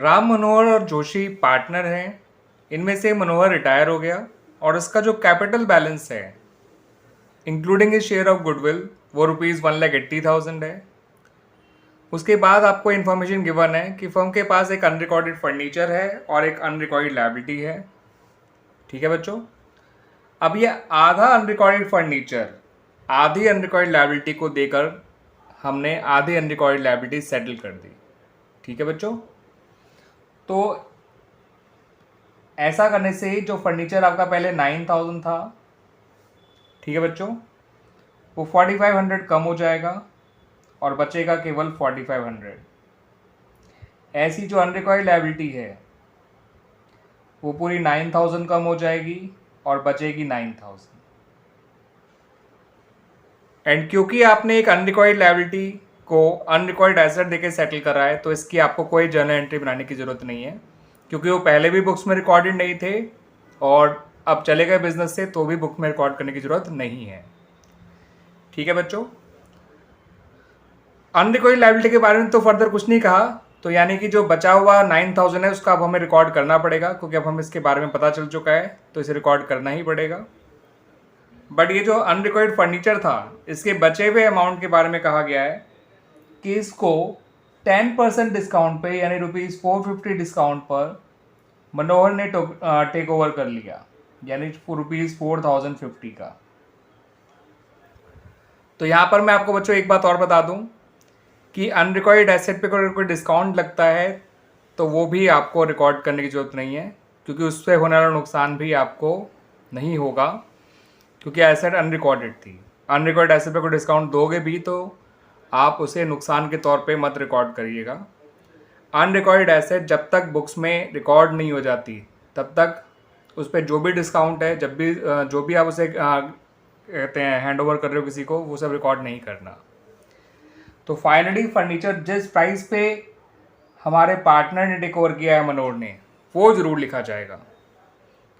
राम मनोहर और जोशी पार्टनर हैं। इनमें से मनोहर रिटायर हो गया और इसका जो कैपिटल बैलेंस है including is share of goodwill वो ₹1,80,000 है। उसके बाद आपको इन्फॉर्मेशन गिवन है कि फर्म के पास एक अनरिकॉर्डेड फर्नीचर है और एक अनरिकॉर्डेड लायबिलिटी है। ठीक है बच्चों, अब ये आधा अनरिकॉर्डेड फर्नीचर आधी अनरिकॉर्डेड लायबिलिटी को देकर हमने आधी अनरिकॉर्डेड लायबिलिटी सेटल कर दी। ठीक है बच्चों, तो ऐसा करने से जो फर्नीचर आपका पहले 9,000 था, ठीक है बच्चों, वो 4,500 कम हो जाएगा और बचेगा केवल 4,500। ऐसी जो अनरिकॉर्ड लायबिलिटी है वो पूरी 9,000 कम हो जाएगी और बचेगी 9,000। एंड क्योंकि आपने एक अनरिकॉर्ड लायबिलिटी को अनरिकॉर्ड एसेट देके सेटल करा है तो इसकी आपको कोई जर्नल एंट्री बनाने की ज़रूरत नहीं है, क्योंकि वो पहले भी बुक्स में रिकॉर्डेड नहीं थे और अब चले गए बिजनेस से तो भी बुक में रिकॉर्ड करने की ज़रूरत नहीं है। ठीक है बच्चों, अनरिकॉर्ड लायबिलिटी के बारे में तो फर्दर कुछ नहीं कहा, तो यानी कि जो बचा हुआ 9,000 है उसका अब हमें रिकॉर्ड करना पड़ेगा, क्योंकि अब हमें इसके बारे में पता चल चुका है तो इसे रिकॉर्ड करना ही पड़ेगा। बट ये जो अनरिकॉर्ड फर्नीचर था इसके बचे हुए अमाउंट के बारे में कहा गया है कि इसको 10% डिस्काउंट पे यानी ₹450 डिस्काउंट पर मनोहर ने टेक ओवर कर लिया, यानी ₹4,050 का। तो यहाँ पर मैं आपको बच्चों एक बात और बता दूं कि अनरिकॉर्ड एसेट पे कोई डिस्काउंट लगता है तो वो भी आपको रिकॉर्ड करने की ज़रूरत नहीं है, क्योंकि उससे होने वाला नुकसान भी आपको नहीं होगा, क्योंकि एसेट अनरिकॉर्डेड थी। अनरिकॉर्ड एसेट पे कोई डिस्काउंट दोगे भी तो आप उसे नुकसान के तौर पे मत रिकॉर्ड करिएगा। अनरिकॉर्डेड एसेट जब तक बुक्स में रिकॉर्ड नहीं हो जाती तब तक उस पर जो भी डिस्काउंट है, जो भी आप उसे कहते हैं हैंड ओवर कर रहे हो किसी को, वो सब रिकॉर्ड नहीं करना। तो फाइनली फर्नीचर जिस प्राइस पे हमारे पार्टनर ने टेक ओवर किया है मनोहर ने, वो ज़रूर लिखा जाएगा,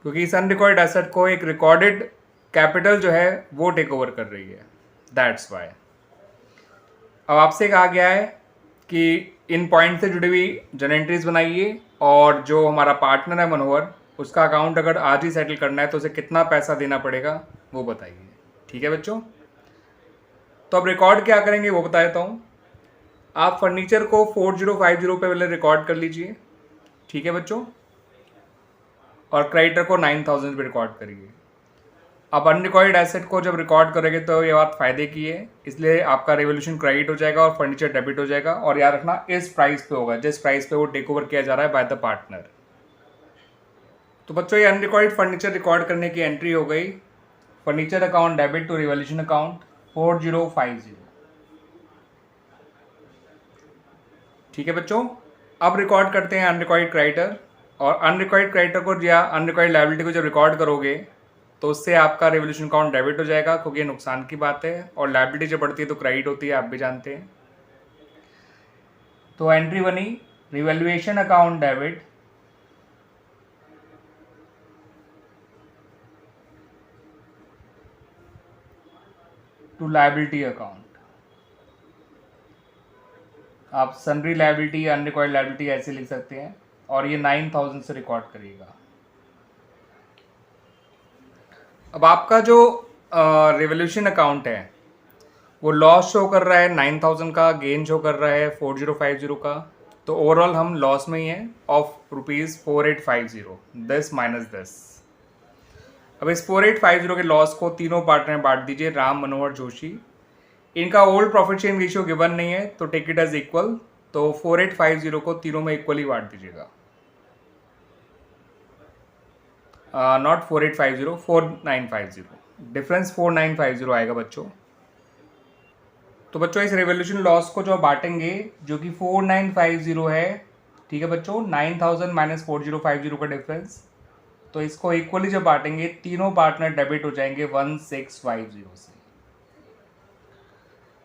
क्योंकि इस अनरिकॉर्ड एसेट को एक रिकॉर्डेड कैपिटल जो है वो टेक ओवर कर रही है, दैट्स वाई। अब आपसे कहा गया है कि इन पॉइंट से जुड़ी हुई जर्नल एंट्रीज बनाइए और जो हमारा पार्टनर है मनोहर, उसका अकाउंट अगर आज ही सेटल करना है तो उसे कितना पैसा देना पड़ेगा वो बताइए। ठीक है बच्चों, तो अब रिकॉर्ड क्या करेंगे वो बता देता हूँ। आप फर्नीचर को 4050 पे पहले रिकॉर्ड कर लीजिए। ठीक है बच्चों, और क्रेडिटर को 9,000 पे रिकॉर्ड करिए। अब अनरिकॉर्ड एसेट को जब रिकॉर्ड करेंगे तो ये बात फायदे की है, इसलिए आपका रेवोल्यूशन क्रेडिट हो जाएगा और फर्नीचर डेबिट हो जाएगा। और याद रखना इस प्राइस पे होगा जिस प्राइस पे वो टेक ओवर किया जा रहा है बाय द पार्टनर। तो बच्चों ये अनरिकॉर्ड फर्नीचर रिकॉर्ड करने की एंट्री हो गई। Furniture account debit to revolution account 4050। ठीक है बच्चों, अब रिकॉर्ड करते हैं अनरिकॉर्ड क्रेडिटर। और अनरिकॉर्ड क्रेडिटर को या अनरिकॉर्ड लायबिलिटी को जब रिकॉर्ड करोगे तो उससे आपका रिवोल्यूशन अकाउंट डेबिट हो जाएगा, क्योंकि ये नुकसान की बात है, और लायबिलिटी जब बढ़ती है तो क्रेडिट होती है, आप भी जानते हैं। तो एंट्री बनी revaluation account debit to liability account. आप सन्ड्री लायबिलिटी अनरिकॉर्ड लायबिलिटी ऐसे लिख सकते हैं, और ये 9,000 से रिकॉर्ड करिएगा। अब आपका जो रिवोल्यूशन अकाउंट है वो लॉस शो कर रहा है 9,000 का, गेन शो कर रहा है 4050 का, तो ओवरऑल हम लॉस में ही हैं ऑफ ₹4850, दिस माइनस दिस। अब इस 4850 के लॉस को तीनों पार्टनर में बांट दीजिए, राम मनोहर जोशी। इनका old profit sharing ratio given नहीं है तो टेक इट एज इक्वल, तो 4850 को तीनों में इक्वली बांट दीजिएगा। नॉट 4850, 4950, डिफरेंस 4950 आएगा बच्चों। तो बच्चों इस रेवोल्यूशन लॉस को जो बांटेंगे जो कि 4950 है, ठीक है बच्चों, 9,000 माइनस 4050 का डिफरेंस, तो इसको इक्वली जब बांटेंगे तीनों पार्टनर डेबिट हो जाएंगे 1650 से।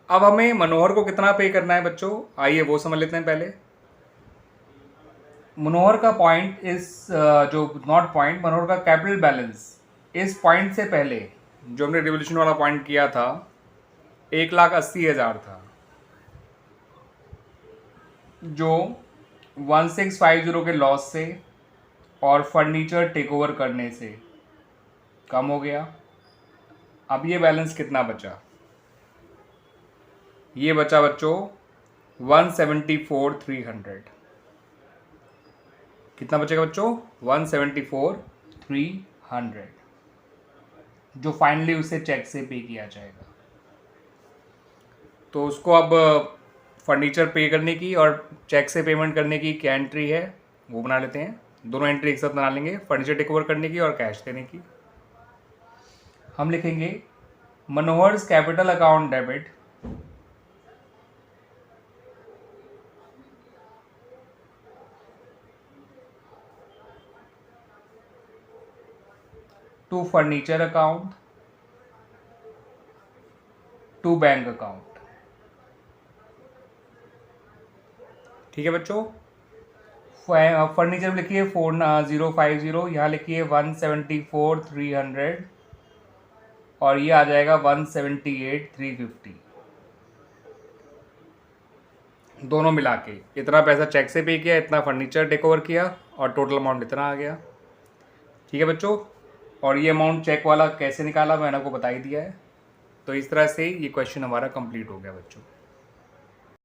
अब हमें मनोहर को कितना पे करना है बच्चों, आइए वो समझ लेते हैं पहले। मनोहर का पॉइंट इस जो नॉट पॉइंट मनोहर का कैपिटल बैलेंस इस पॉइंट से पहले जो हमने रिवोल्यूशन वाला पॉइंट किया था 1,80,000 था, जो 1650 के लॉस से और फर्नीचर टेक ओवर करने से कम हो गया। अब ये बैलेंस कितना बचा? ये बचा बच्चों 174,300। कितना बचेगा बच्चों? 174,300, जो फाइनली उसे चेक से पे किया जाएगा। तो उसको अब फर्नीचर पे करने की और चेक से पेमेंट करने की क्या एंट्री है वो बना लेते हैं। दोनों एंट्री एक साथ बना लेंगे, फर्नीचर टेक ओवर करने की और कैश देने की। हम लिखेंगे Manohar's capital account debit to furniture account to bank account. ठीक है बच्चों, फर्नीचर में लिखिए 4050, यहाँ लिखिए 174,300 और ये आ जाएगा 178,350। दोनों मिला के इतना पैसा चेक से पे किया, इतना फर्नीचर टेक ओवर किया और टोटल अमाउंट इतना आ गया। ठीक है बच्चों, और ये अमाउंट चेक वाला कैसे निकाला मैंने आपको बता ही दिया है। तो इस तरह से ये क्वेश्चन हमारा कंप्लीट हो गया बच्चों।